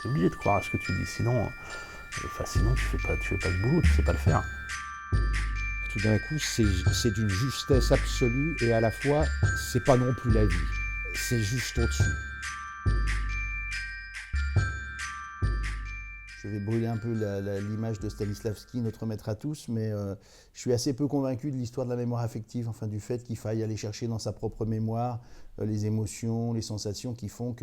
T'es obligé de croire à ce que tu dis, sinon tu fais pas le boulot, tu sais pas le faire. Tout d'un coup, c'est d'une justesse absolue et à la fois, c'est pas non plus la vie. C'est juste au-dessus. Je vais brûler un peu l'image de Stanislavski, notre maître à tous, mais je suis assez peu convaincu de l'histoire de la mémoire affective, enfin du fait qu'il faille aller chercher dans sa propre mémoire les émotions, les sensations qui vont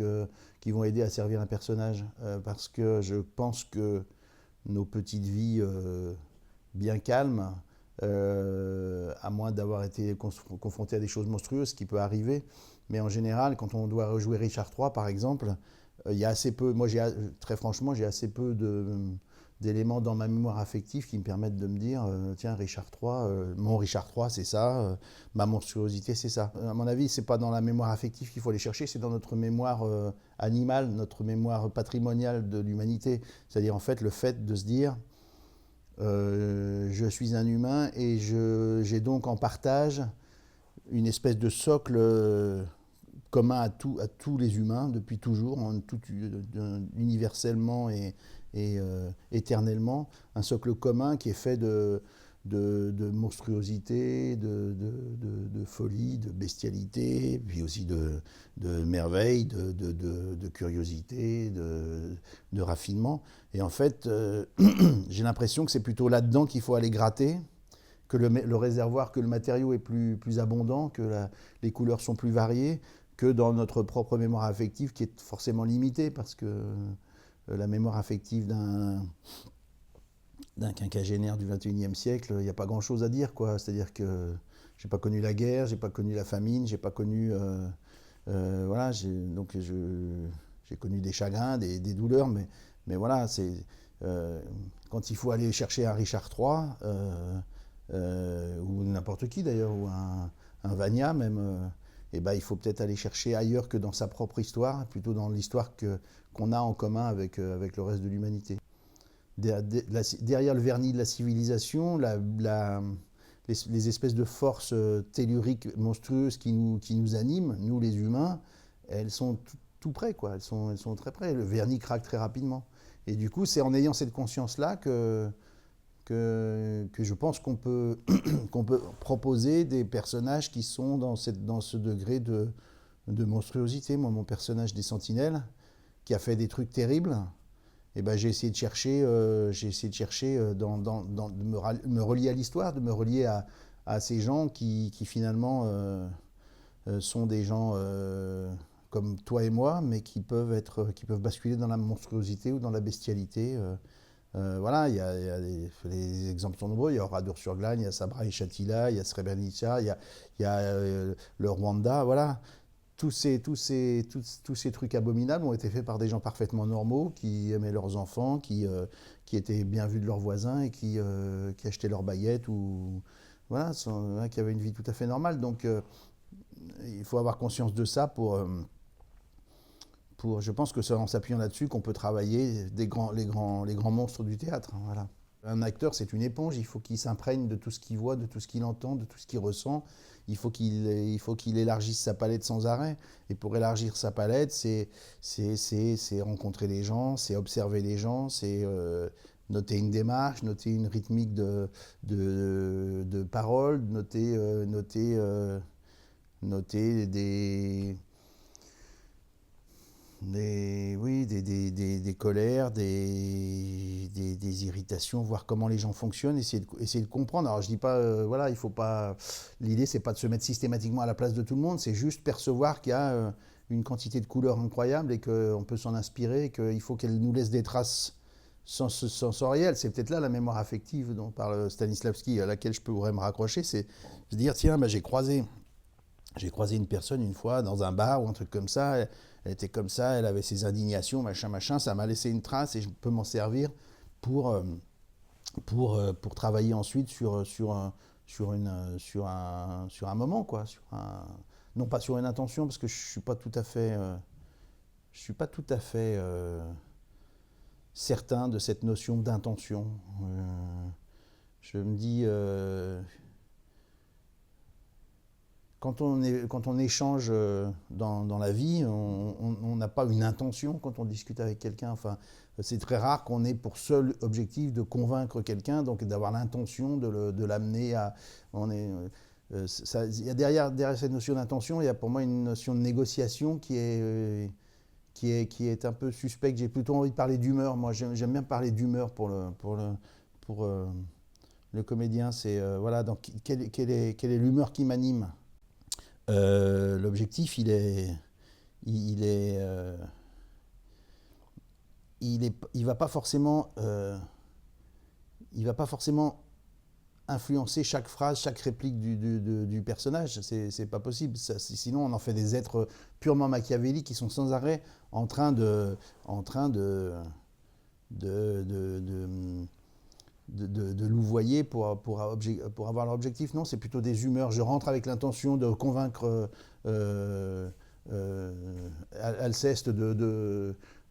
aider à servir un personnage. Parce que je pense que nos petites vies bien calmes, à moins d'avoir été confronté à des choses monstrueuses, ce qui peut arriver. Mais en général, quand on doit rejouer Richard III, par exemple, il y a assez peu, moi très franchement, j'ai assez peu d'éléments dans ma mémoire affective qui me permettent de me dire tiens, Richard III, mon Richard III, c'est ça, ma monstruosité, c'est ça. À mon avis, c'est pas dans la mémoire affective qu'il faut aller chercher, c'est dans notre mémoire animale, notre mémoire patrimoniale de l'humanité. C'est-à-dire, en fait, le fait de se dire je suis un humain et j'ai donc en partage une espèce de socle commun à tous les humains depuis toujours, universellement et éternellement, un socle commun qui est fait de monstruosité, de folie, de bestialité, puis aussi de merveille, de curiosité, de raffinement. Et en fait, j'ai l'impression que c'est plutôt là-dedans qu'il faut aller gratter, que le réservoir, que le matériau est plus abondant, que les couleurs sont plus variées, que dans notre propre mémoire affective qui est forcément limitée, parce que la mémoire affective d'un quinquagénaire du XXIe siècle, il n'y a pas grand-chose à dire, quoi. C'est-à-dire que j'ai pas connu la guerre, j'ai pas connu la famine, j'ai pas connu... voilà, j'ai connu des chagrins, des douleurs, mais voilà, quand il faut aller chercher un Richard III, ou n'importe qui d'ailleurs, ou un Vania même, et ben, il faut peut-être aller chercher ailleurs que dans sa propre histoire, plutôt dans l'histoire qu'on a en commun avec le reste de l'humanité. Derrière le vernis de la civilisation, les espèces de forces telluriques monstrueuses qui nous animent, nous les humains, elles sont tout près, quoi. Elles sont très près. Le vernis craque très rapidement. Et du coup, c'est en ayant cette conscience-là que je pense qu'on peut, qu'on peut proposer des personnages qui sont dans ce degré de monstruosité. Moi, mon personnage des Sentinelles, qui a fait des trucs terribles, eh ben, j'ai essayé de chercher, de me relier à l'histoire, de me relier à ces gens qui finalement sont des gens comme toi et moi, mais qui peuvent basculer dans la monstruosité ou dans la bestialité. Voilà, les exemples sont nombreux. Il y a Oradour-sur-Glane, il y a Sabra et Shatila, il y a Srebrenica, il y a le Rwanda. Voilà, tous ces trucs abominables ont été faits par des gens parfaitement normaux qui aimaient leurs enfants, qui étaient bien vus de leurs voisins et qui achetaient leurs baguettes ou voilà, qui avaient une vie tout à fait normale. Donc il faut avoir conscience de ça je pense que c'est en s'appuyant là-dessus qu'on peut travailler les grands monstres du théâtre. Hein, voilà. Un acteur, c'est une éponge, il faut qu'il s'imprègne de tout ce qu'il voit, de tout ce qu'il entend, de tout ce qu'il ressent. Il faut qu'il élargisse sa palette sans arrêt. Et pour élargir sa palette, c'est rencontrer les gens, c'est observer les gens, c'est noter une démarche, noter une rythmique de paroles, noter des colères, des irritations, voir comment les gens fonctionnent, essayer de comprendre. Alors je dis pas, voilà, il faut pas. L'idée c'est pas de se mettre systématiquement à la place de tout le monde, c'est juste percevoir qu'il y a une quantité de couleurs incroyable et qu'on peut s'en inspirer, et qu'il faut qu'elle nous laisse des traces sensorielles. C'est peut-être là la mémoire affective dont parle Stanislavski, à laquelle je pourrais me raccrocher, c'est se dire tiens, bah, j'ai croisé une personne une fois dans un bar ou un truc comme ça, elle était comme ça, elle avait ses indignations, machin, ça m'a laissé une trace et je peux m'en servir pour, pour travailler ensuite sur un moment, quoi, non pas sur une intention, parce que je suis pas tout à fait certain de cette notion d'intention. Je me dis, quand on échange dans la vie, on n'a pas une intention quand on discute avec quelqu'un. Enfin, c'est très rare qu'on ait pour seul objectif de convaincre quelqu'un, donc d'avoir l'intention de l'amener à... Il y a derrière cette notion d'intention, il y a pour moi une notion de négociation qui est un peu suspecte. J'ai plutôt envie de parler d'humeur. Moi, j'aime bien parler d'humeur pour le comédien. C'est voilà, donc quelle est l'humeur qui m'anime? L'objectif, il va pas forcément influencer chaque phrase, chaque réplique du personnage. C'est pas possible. Sinon, on en fait des êtres purement machiavéliques qui sont sans arrêt en train de louvoyer pour avoir leur objectif. Non, c'est plutôt des humeurs. Je rentre avec l'intention de convaincre Alceste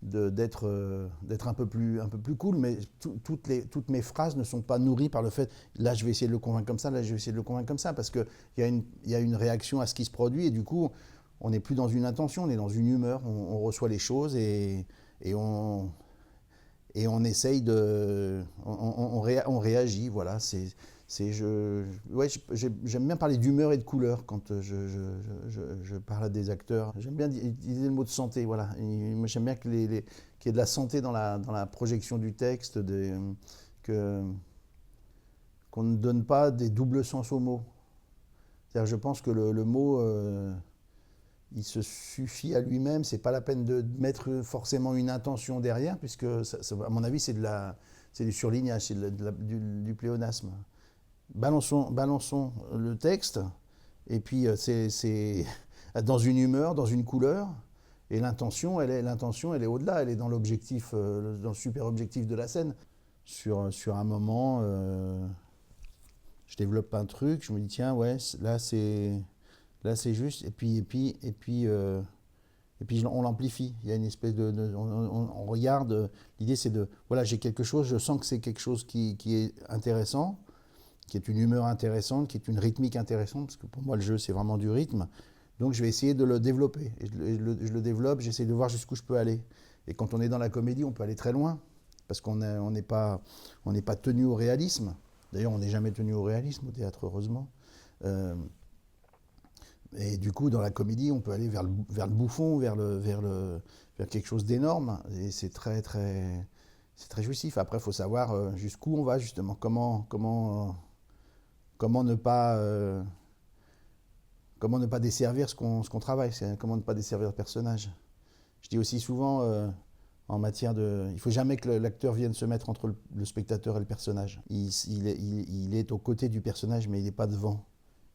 d'être un peu plus cool, mais toutes mes phrases ne sont pas nourries par le fait là je vais essayer de le convaincre comme ça, là je vais essayer de le convaincre comme ça, parce qu'il y a une réaction à ce qui se produit, et du coup on n'est plus dans une intention, on est dans une humeur, on reçoit les choses et on essaye on réagit, voilà. J'aime bien parler d'humeur et de couleur quand je parle à des acteurs. J'aime bien utiliser le mot de santé, voilà. J'aime bien qu'il y ait de la santé dans la projection du texte, qu'on ne donne pas des doubles sens aux mots. C'est-à-dire, je pense que le mot, il se suffit à lui-même, c'est pas la peine de mettre forcément une intention derrière, puisque, à mon avis, c'est du surlignage, c'est du pléonasme. Balançons le texte, et puis c'est dans une humeur, dans une couleur, et l'intention, elle est au-delà, elle est dans l'objectif, dans le super objectif de la scène. Sur un moment, je développe un truc, je me dis tiens, ouais, là c'est juste, et puis on l'amplifie. Il y a une espèce on regarde. L'idée c'est voilà, j'ai quelque chose, je sens que c'est quelque chose qui est intéressant, qui est une humeur intéressante, qui est une rythmique intéressante, parce que pour moi le jeu c'est vraiment du rythme. Donc je vais essayer de le développer. Et je le développe, j'essaie de voir jusqu'où je peux aller. Et quand on est dans la comédie, on peut aller très loin, parce qu'on n'est pas tenu au réalisme. D'ailleurs, on n'est jamais tenu au réalisme au théâtre, heureusement. Et du coup, dans la comédie, on peut aller vers le bouffon, vers quelque chose d'énorme. Et c'est très jouissif. Après, il faut savoir jusqu'où on va, justement. Comment ne pas desservir ce qu'on travaille, comment ne pas desservir le personnage. Je dis aussi souvent, en matière il ne faut jamais que l'acteur vienne se mettre entre le spectateur et le personnage. Il est aux côtés du personnage, mais il n'est pas devant.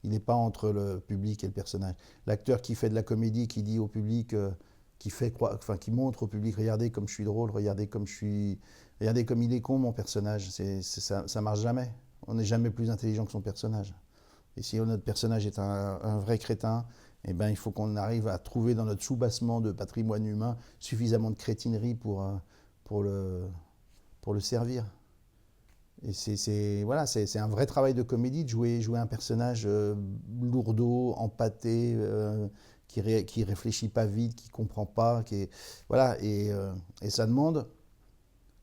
Il n'est pas entre le public et le personnage. L'acteur qui fait de la comédie, qui dit au public, qui montre au public, regardez comme je suis drôle, regardez comme il est con mon personnage. Ça marche jamais. On n'est jamais plus intelligent que son personnage. Et si notre personnage est un vrai crétin, eh ben, il faut qu'on arrive à trouver dans notre soubassement de patrimoine humain suffisamment de crétinerie pour le servir. Et c'est un vrai travail de comédie de jouer un personnage lourdeau, empâté, qui réfléchit pas vite, qui comprend pas, voilà, et ça demande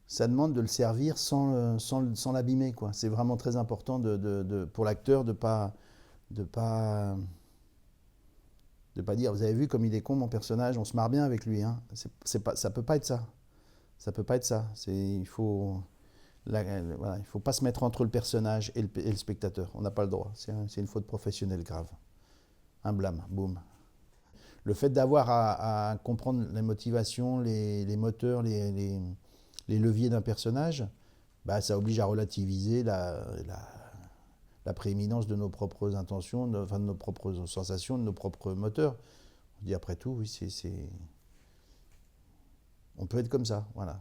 de le servir sans l'abîmer, quoi. C'est vraiment très important pour l'acteur de pas dire, vous avez vu comme il est con mon personnage, on se marre bien avec lui, hein. Ça peut pas être ça. Ça peut pas être ça. Il faut pas se mettre entre le personnage et le spectateur. On n'a pas le droit. C'est une faute professionnelle grave. Un blâme, boum. Le fait d'avoir à comprendre les motivations, les moteurs, les leviers d'un personnage, bah, ça oblige à relativiser la prééminence de nos propres intentions, de nos propres sensations, de nos propres moteurs. On dit après tout, oui, on peut être comme ça, voilà.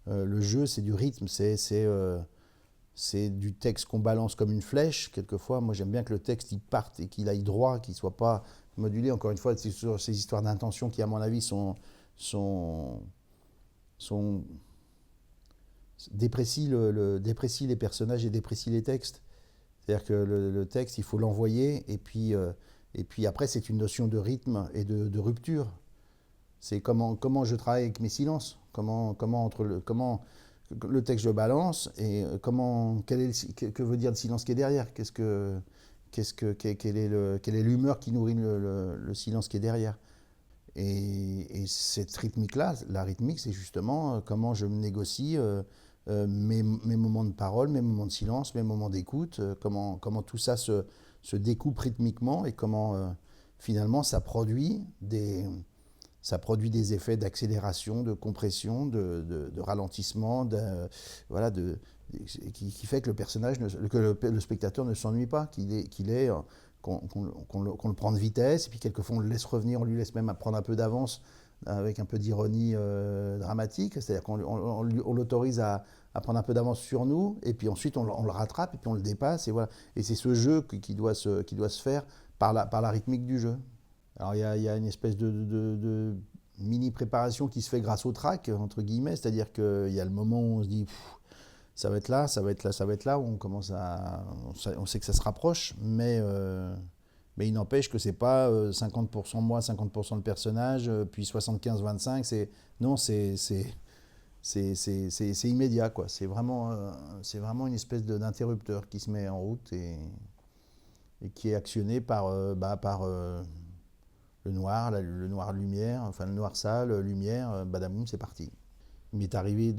Le jeu, c'est du rythme, c'est du texte qu'on balance comme une flèche. Quelquefois, moi j'aime bien que le texte il parte et qu'il aille droit, qu'il ne soit pas modulé. Encore une fois, c'est sur ces histoires d'intention qui, à mon avis, déprécient les personnages et déprécient les textes. C'est-à-dire que le texte, il faut l'envoyer, et puis Et puis après, c'est une notion de rythme et de rupture. C'est comment je travaille avec mes silences, comment le texte je balance et que veut dire le silence qui est derrière, quelle est l'humeur qui nourrit le silence qui est derrière. Et cette rythmique-là, la rythmique, c'est justement comment je me négocie mes moments de parole, mes moments de silence, mes moments d'écoute, comment tout ça se découpe rythmiquement et comment finalement ça produit des effets d'accélération, de compression, de ralentissement, voilà, qui fait que le personnage, que le spectateur ne s'ennuie pas, qu'on le prend de vitesse, et puis quelquefois on le laisse revenir, on lui laisse même prendre un peu d'avance avec un peu d'ironie dramatique, c'est-à-dire qu'on l'autorise à prendre un peu d'avance sur nous, et puis ensuite on le rattrape, et puis on le dépasse, et voilà. Et c'est ce jeu qui doit se faire par la rythmique du jeu. Alors il y a une espèce de mini-préparation qui se fait grâce au track, entre guillemets, c'est-à-dire qu'il y a le moment où on se dit ça va être là, ça va être là, ça va être là, où on sait que ça se rapproche, mais il n'empêche que c'est pas 50% moi, 50% le personnage, puis 75-25, c'est immédiat, quoi. C'est vraiment une espèce d'interrupteur qui se met en route et qui est actionné par le noir, le noir lumière, enfin le noir sale, lumière, badaboum, c'est parti. Il m'est arrivé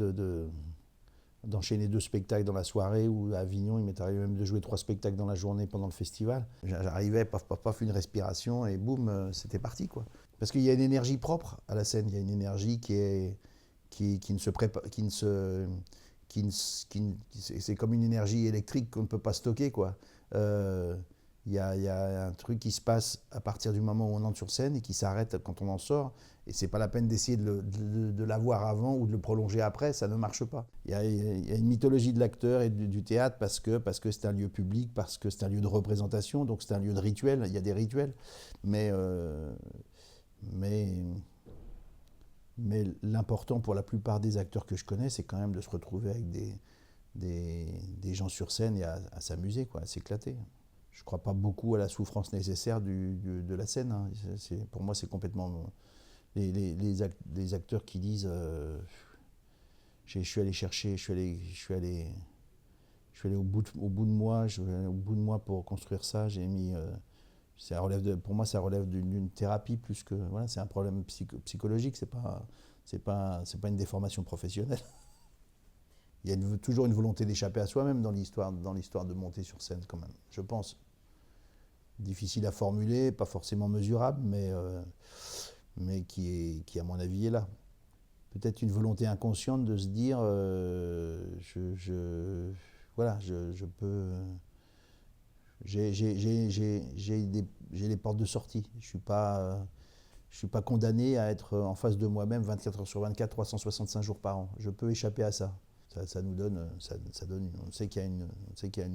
d'enchaîner 2 spectacles dans la soirée, ou à Avignon, il m'est arrivé même de jouer 3 spectacles dans la journée pendant le festival. J'arrivais, paf, paf, paf, une respiration, et boum, c'était parti, quoi. Parce qu'il y a une énergie propre à la scène, il y a une énergie c'est comme une énergie électrique qu'on ne peut pas stocker, quoi. Il y a un truc qui se passe à partir du moment où on entre sur scène et qui s'arrête quand on en sort. Et c'est pas la peine d'essayer de l'avoir avant ou de le prolonger après, ça ne marche pas. Il y a une mythologie de l'acteur et du théâtre parce que c'est un lieu public, parce que c'est un lieu de représentation, donc c'est un lieu de rituel, il y a des rituels. Mais l'important pour la plupart des acteurs que je connais, c'est quand même de se retrouver avec des gens sur scène et à s'amuser, quoi, à s'éclater. Je ne crois pas beaucoup à la souffrance nécessaire de la scène. Hein. Pour moi, c'est complètement... Les acteurs qui disent je suis allé chercher, je suis allé au bout de moi pour construire ça. J'ai mis... pour moi, ça relève d'une thérapie plus que... Voilà, c'est un problème psychologique, c'est pas une déformation professionnelle. Il y a toujours une volonté d'échapper à soi-même dans l'histoire de monter sur scène, quand même, je pense. Difficile à formuler, pas forcément mesurable, mais qui, à mon avis, est là. Peut-être une volonté inconsciente de se dire je peux... J'ai les portes de sortie. Je suis pas condamné à être en face de moi-même 24 heures sur 24, 365 jours par an. Je peux échapper à ça. Ça nous donne, on sait qu'il y a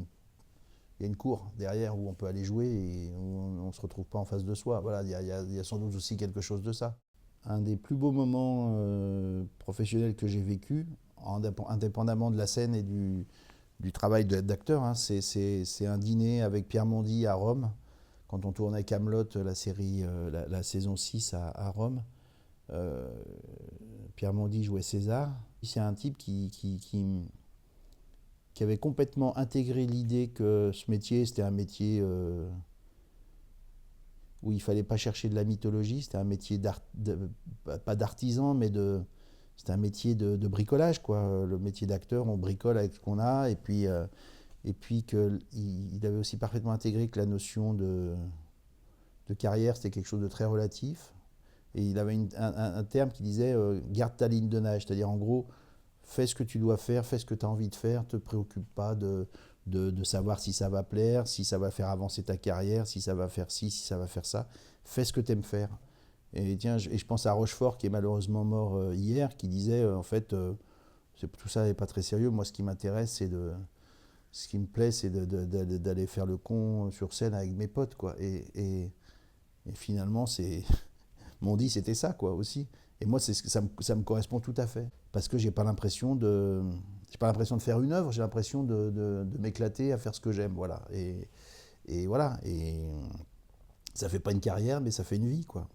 une cour derrière où on peut aller jouer et où on ne se retrouve pas en face de soi. Voilà, il y a sans doute aussi quelque chose de ça. Un des plus beaux moments professionnels que j'ai vécu, indépendamment de la scène et du travail d'acteur, hein, c'est un dîner avec Pierre Mondy à Rome, quand on tournait Kaamelott, la série, la saison 6 à Rome. Pierre Mondy jouait César. C'est un type qui avait complètement intégré l'idée que ce métier, c'était un métier où il ne fallait pas chercher de la mythologie, c'était un métier pas d'artisan, mais c'était un métier de bricolage, quoi. Le métier d'acteur, on bricole avec ce qu'on a, et puis qu'il avait aussi parfaitement intégré que la notion de carrière, c'était quelque chose de très relatif. Et il avait un terme qui disait garde ta ligne de nage, c'est-à-dire en gros, fais ce que tu dois faire, fais ce que tu as envie de faire, ne te préoccupe pas de savoir si ça va plaire, si ça va faire avancer ta carrière, si ça va faire ci, si ça va faire ça. Fais ce que tu aimes faire. Et tiens, je pense à Rochefort, qui est malheureusement mort hier, qui disait en fait, tout ça n'est pas très sérieux. Moi, ce qui m'intéresse, ce qui me plaît, c'est d'aller faire le con sur scène avec mes potes, quoi. Et finalement, Mondy, c'était ça, quoi, aussi. Et moi, ça me correspond tout à fait. Parce que j'ai pas l'impression de faire une œuvre, j'ai l'impression de m'éclater à faire ce que j'aime, voilà. Et voilà. Et Ça fait pas une carrière, mais ça fait une vie, quoi.